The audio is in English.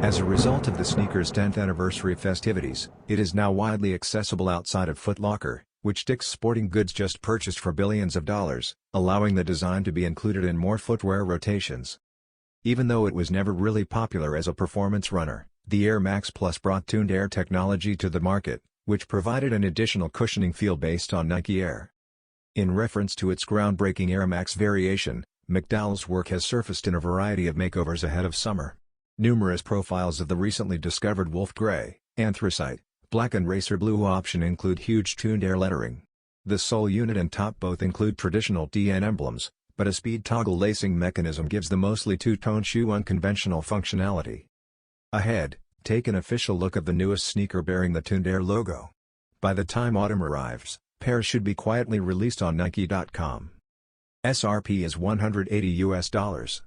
As a result of the sneaker's 10th anniversary festivities, it is now widely accessible outside of Foot Locker, which Dick's Sporting Goods just purchased for billions of dollars, allowing the design to be included in more footwear rotations. Even though it was never really popular as a performance runner, the Air Max Plus brought tuned air technology to the market, which provided an additional cushioning feel based on Nike Air. In reference to its groundbreaking Air Max variation, McDowell's work has surfaced in a variety of makeovers ahead of summer. Numerous profiles of the recently discovered Wolf Gray, Anthracite, Black and Racer Blue option include huge tuned air lettering. The sole unit and top both include traditional TN emblems, but a speed toggle lacing mechanism gives the mostly two-tone shoe unconventional functionality. Ahead, take an official look of the newest sneaker bearing the tuned air logo. By the time autumn arrives, pairs should be quietly released on Nike.com. SRP is $180.